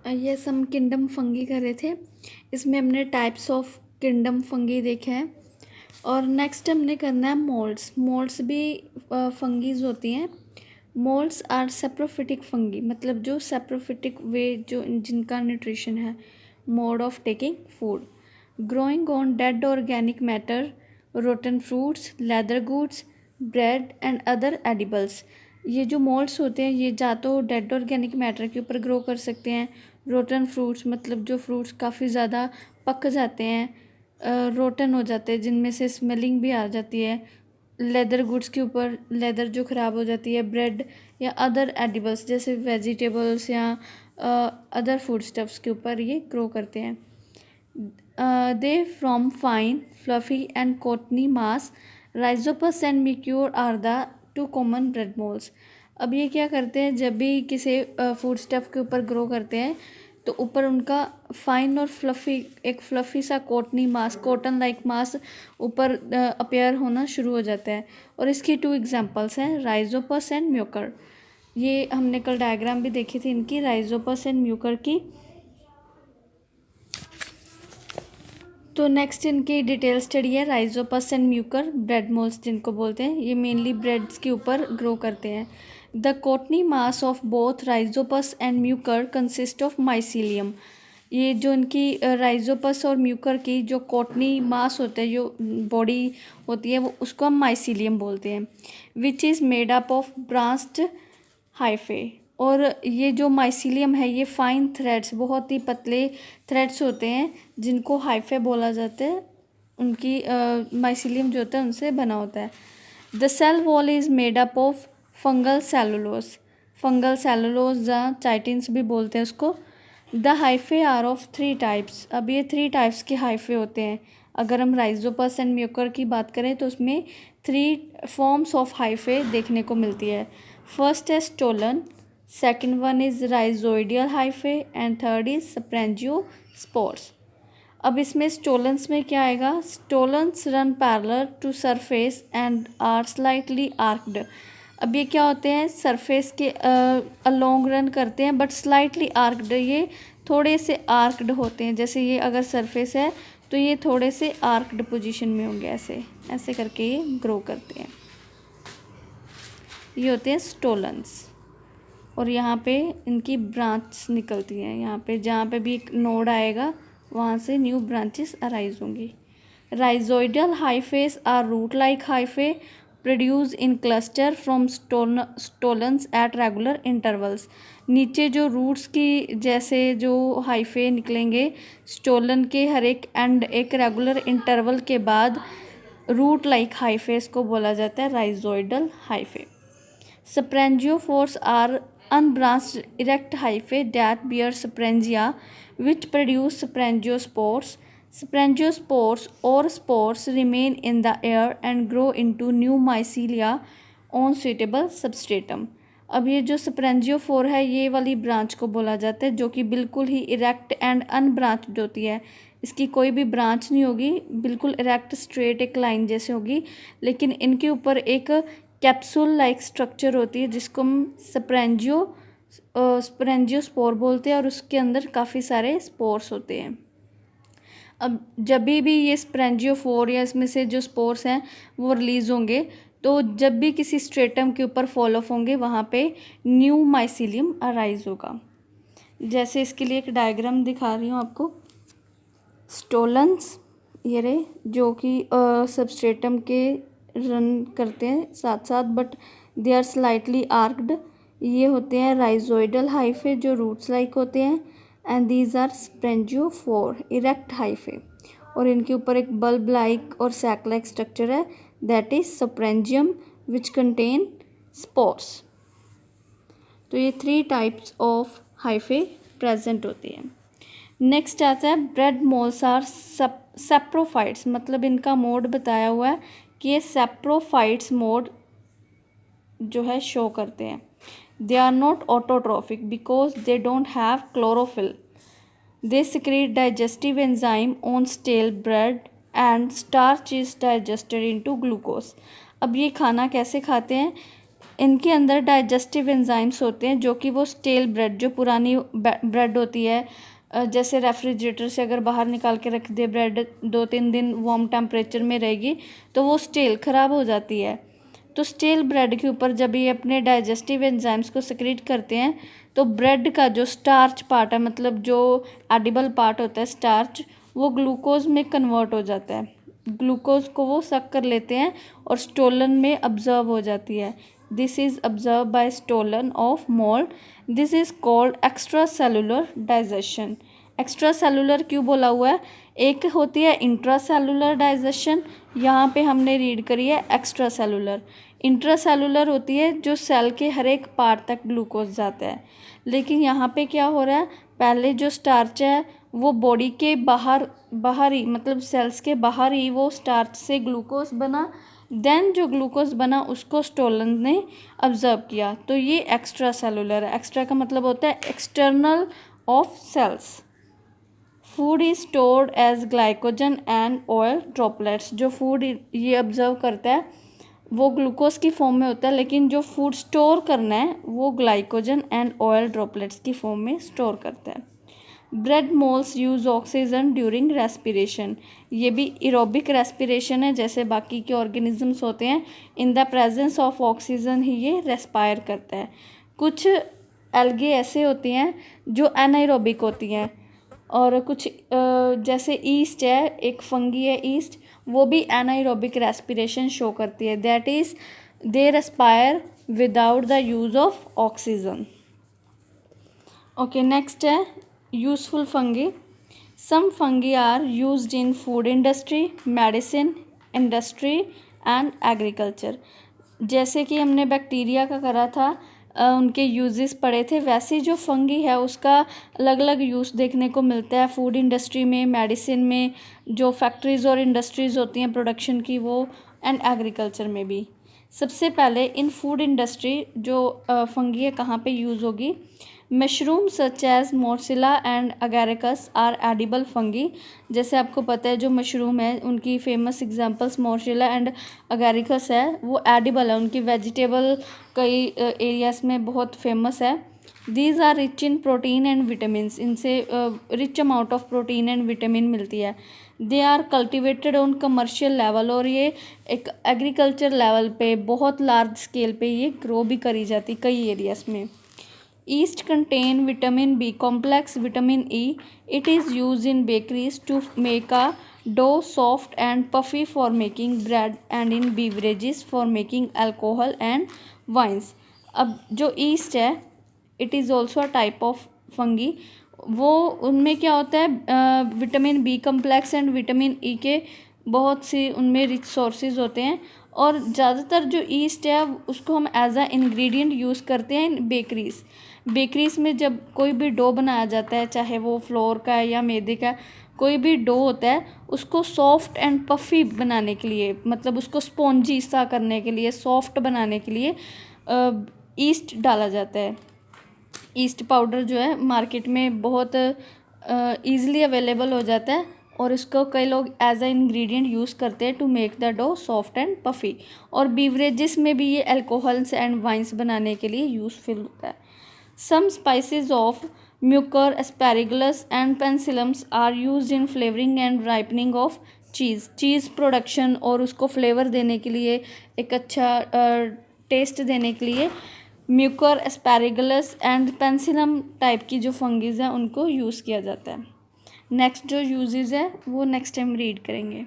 Yes, हम kingdom fungi कर रहे थे। इसमें हमने टाइप्स ऑफ किंगडम फंगी देखे हैं। और नेक्स्ट हमने करना है मोल्ड्स। मोल्ड्स भी फंगीज होती हैं। मोल्ड्स आर सेप्रोफिटिक फंगी, मतलब जो सेप्रोफिटिक वे जो जिनका न्यूट्रिशन है, mode of taking food, growing on dead organic matter, rotten fruits, leather goods, bread and other edibles. ये जो मोल्ड्स होते हैं ये या तो डेड ऑर्गेनिक मैटर के ऊपर ग्रो कर सकते हैं, रोटन फ्रूट्स मतलब जो फ्रूट्स काफ़ी ज़्यादा पक जाते हैं, रोटन हो जाते हैं जिनमें से स्मेलिंग भी आ जाती है, लेदर गुड्स के ऊपर, लेदर जो ख़राब हो जाती है, ब्रेड या अदर एडिबल्स जैसे वेजिटेबल्स या अदर फूड स्टफ्स के ऊपर ये ग्रो करते हैं। They from fine fluffy and cottony mass, Rhizopus and Mucor are the two common bread moulds. अब ये क्या करते हैं, जब भी किसी फूड स्टफ के ऊपर ग्रो करते हैं तो ऊपर उनका फाइन और फ्लफ़ी एक फ्लफ़ी सा कॉटनी मास, कॉटन लाइक मास ऊपर अपेयर होना शुरू हो जाता है। और इसकी 2 एग्जांपल्स हैं, राइजोपस एंड म्यूकर। ये हमने कल डायग्राम भी देखी थी इनकी, राइजोपस एंड म्यूकर की। तो नेक्स्ट इनकी डिटेल स्टडी है Rhizopus and Mucor bread moles जिनको बोलते हैं। ये मेनली ब्रेड्स के ऊपर ग्रो करते हैं। The cottony mass of both Rhizopus and Mucor consist of mycelium. ये जो इनकी राइजोपस और म्यूकर की जो कॉटनी मास होता है, जो बॉडी होती है, वो उसको हम माइसीलियम बोलते हैं, which is made up of branched hyphae. और ये जो माइसीलियम है ये फाइन थ्रेड्स, बहुत ही पतले थ्रेड्स होते हैं जिनको हाइफे बोला जाता है। उनकी माइसीलियम जो होता है उनसे बना होता है। The cell wall is made up of fungal cellulose. Fungal cellulose या चाइटिन्स भी बोलते हैं उसको। The hyphae are of 3 types. अब ये 3 टाइप्स के हाइफे होते हैं। अगर हम राइजोपस एंड म्यूकर की बात करें तो उसमें 3 फॉर्म्स ऑफ हाइफे देखने को मिलती है। फर्स्ट है stolon, second one is rhizoidal hyphae and third is sporangiospores. अब इसमें स्टोलन्स में क्या आएगा, stolons run parallel to surface and are slightly arched. अब ये क्या होते हैं, सरफेस के अलोंग रन करते हैं बट स्लाइटली आर्क्ड, ये थोड़े से आर्क्ड होते हैं। जैसे ये अगर सरफेस है तो ये थोड़े से आर्क्ड पोजीशन में होंगे, ऐसे ऐसे करके ये ग्रो करते हैं। ये होते हैं स्टोलन्स। और यहाँ पे इनकी ब्रांच निकलती हैं, यहाँ पे जहाँ पे भी एक नोड आएगा वहाँ से न्यू ब्रांचेस अराइज होंगी। Rhizoidal hyphae are root like hyphae produce in cluster from stolons at regular intervals. नीचे जो रूट्स की जैसे जो हाइफे निकलेंगे स्टोलन के हर एक एंड एक रेगुलर इंटरवल के बाद, रूट लाइक हाइफेस को बोला जाता है rhizoidal hyphae. Sporangiophores are unbranched erect hyphae that bear sprangia which produce sprangiosspores. Sprangiosspores or spores remain in the air and grow into new mycelia on suitable substratum. अब ये जो स्प्रेंजियोफोर है ये वाली ब्रांच को बोला जाता है जो कि बिल्कुल ही इरेक्ट एंड अनब्रांच्ड होती है। इसकी कोई भी ब्रांच नहीं होगी, बिल्कुल इरेक्ट स्ट्रेट एक लाइन जैसे होगी, लेकिन इनके ऊपर एक कैप्सूल लाइक स्ट्रक्चर होती है जिसको हम स्प्रेंजियोस्पोर बोलते हैं और उसके अंदर काफ़ी सारे स्पोर्स होते हैं। अब जब भी ये स्प्रेंजियोफोर या इसमें से जो स्पोर्स हैं वो रिलीज़ होंगे तो जब भी किसी स्ट्रेटम के ऊपर फॉल ऑफ होंगे वहाँ पे न्यू माइसीलियम अराइज होगा। जैसे इसके लिए एक डायग्राम दिखा रही हूँ आपको। स्टोलन्स ये रहे जो कि सबस्ट्रेटम के रन करते हैं साथ साथ but they are slightly arched. ये होते हैं राइजोइडल हाइफे जो रूट्स लाइक होते हैं and these are sporangiophore erect hyphae. और इनके ऊपर एक बल्ब लाइक और सैक लाइक स्ट्रक्चर है that is sporangium which contain spores. तो ये 3 टाइप्स ऑफ हाइफे प्रेजेंट होती हैं। नेक्स्ट आता है ब्रेड मोल्स आर सेप्रोफाइट्स, मतलब इनका मोड बताया हुआ है कि ये सेप्रोफाइट्स मोड जो है शो करते हैं। They are not autotrophic because they don't have chlorophyll. They secrete digestive enzyme on stale bread and starch is digested into glucose. अब ये खाना कैसे खाते हैं, इनके अंदर डाइजेस्टिव एंजाइम्स होते हैं, जो कि वो स्टेल ब्रेड, जो पुरानी ब्रेड होती है, जैसे रेफ्रिजरेटर से अगर बाहर निकाल के रख दे ब्रेड, 2-3 दिन वार्म टेम्परेचर में रहेगी तो वो स्टेल ख़राब हो जाती है। तो स्टेल ब्रेड के ऊपर जब ये अपने डाइजेस्टिव एंजाइम्स को सिक्रीट करते हैं तो ब्रेड का जो स्टार्च पार्ट है, मतलब जो एडिबल पार्ट होता है स्टार्च, वो ग्लूकोज में कन्वर्ट हो जाता है। ग्लूकोज को वो सक कर लेते हैं और स्टोलन में ऑब्जर्व हो जाती है। This is observe by stolon of mould. This is called extra cellular digestion. Extra cellular क्यों बोला हुआ है? एक होती है इंट्रा सेलुलर डाइजेशन, यहाँ पे हमने रीड करी है एक्स्ट्रा सेलुलर। इंट्रा सेलुलर होती है जो सेल के हर एक पार्ट तक ग्लूकोज जाता है, लेकिन यहाँ पे क्या हो रहा है, पहले जो स्टार्च है वो बॉडी के बाहर ही, मतलब सेल्स के बाहर ही वो स्टार्च से ग्लूकोज बना, देन जो ग्लूकोज बना उसको स्टोलन ने ऑब्जर्व किया, तो ये एक्स्ट्रा सेलुलर है। एक्स्ट्रा का मतलब होता है external of cells. Food is stored as glycogen and oil droplets. जो फूड ये ऑब्जर्व करता है वो ग्लूकोज की फॉर्म में होता है, लेकिन जो फूड स्टोर करना है वो ग्लाइकोजन एंड ऑयल ड्रॉपलेट्स की फॉर्म में स्टोर करता है। Bread moles use oxygen during respiration. ये भी एरोबिक रेस्पिरेशन है, जैसे बाकी के ऑर्गेनिजम्स होते हैं। In the presence of oxygen ही ये रेस्पायर करता है। कुछ एल्गे ऐसे होती हैं जो एनाएरोबिक होती हैं, और कुछ जैसे ईस्ट है, एक फंगी है ईस्ट, वो भी एनाएरोबिक रेस्पिरेशन शो करती है। That is they respire without the use of oxygen. Okay, next है useful fungi. Some fungi are used in food industry, medicine industry and agriculture. जैसे कि हमने बैक्टीरिया का करा था, उनके यूजेस पढ़े थे, वैसे जो फंगी है उसका अलग अलग यूज़ देखने को मिलता है फूड इंडस्ट्री में, मेडिसिन में, जो फैक्ट्रीज़ और इंडस्ट्रीज़ होती हैं प्रोडक्शन की वो, एंड एग्रीकल्चर में भी। सबसे पहले इन फूड इंडस्ट्री जो फंगी है कहाँ पे यूज़ होगी? Mushroom such as Morchella and Agaricus are edible fungi. जैसे आपको पता है जो मशरूम है उनकी famous examples Morchella and Agaricus है, वो एडिबल है, उनकी वेजिटेबल कई एरियाज में बहुत फेमस है। These are rich in protein and vitamin. इनसे rich amount of protein and vitamin मिलती है। They are cultivated on commercial level, और ये एक एग्रीकल्चर लेवल पे बहुत लार्ज स्केल पे ये ग्रो भी करी जाती कई एरियाज में। Yeast contain vitamin B complex, vitamin E. It is used in bakeries to make a dough soft and puffy for making bread and in beverages for making alcohol and wines. अब जो yeast है it is also a type of fungi. वो उनमें क्या होता है, vitamin B complex and vitamin E के बहुत सी उनमें रिच सोर्सेज होते हैं, और ज़्यादातर जो ईस्ट है उसको हम एज अ इंग्रेडिएंट यूज़ करते हैं इन बेकरीज़ में। जब कोई भी डो बनाया जाता है, चाहे वो फ्लोर का है या मैदे का, कोई भी डो होता है उसको सॉफ्ट एंड पफ़ी बनाने के लिए, मतलब उसको स्पॉन्जी सा करने के लिए, सॉफ्ट बनाने के लिए ईस्ट डाला जाता है। ईस्ट पाउडर जो है मार्केट में बहुत ईज़िली अवेलेबल हो जाता है, और इसको कई लोग एज अ इंग्रेडिएंट यूज़ करते हैं to make the dough soft and puffy. और बीवरेजेस में भी ये अल्कोहल्स एंड वाइन्स बनाने के लिए यूज़फुल होता है। Some species of Mucor, Aspergillus and Penicilliums are used in flavouring and ripening of cheese production, और उसको फ्लेवर देने के लिए, एक अच्छा टेस्ट देने के लिए म्यूकर, एस्पैरागस एंड पेंसिलम टाइप की जो फंगीज़ हैं उनको यूज़ किया जाता है। नेक्स्ट जो यूजेस है वो नेक्स्ट टाइम रीड करेंगे।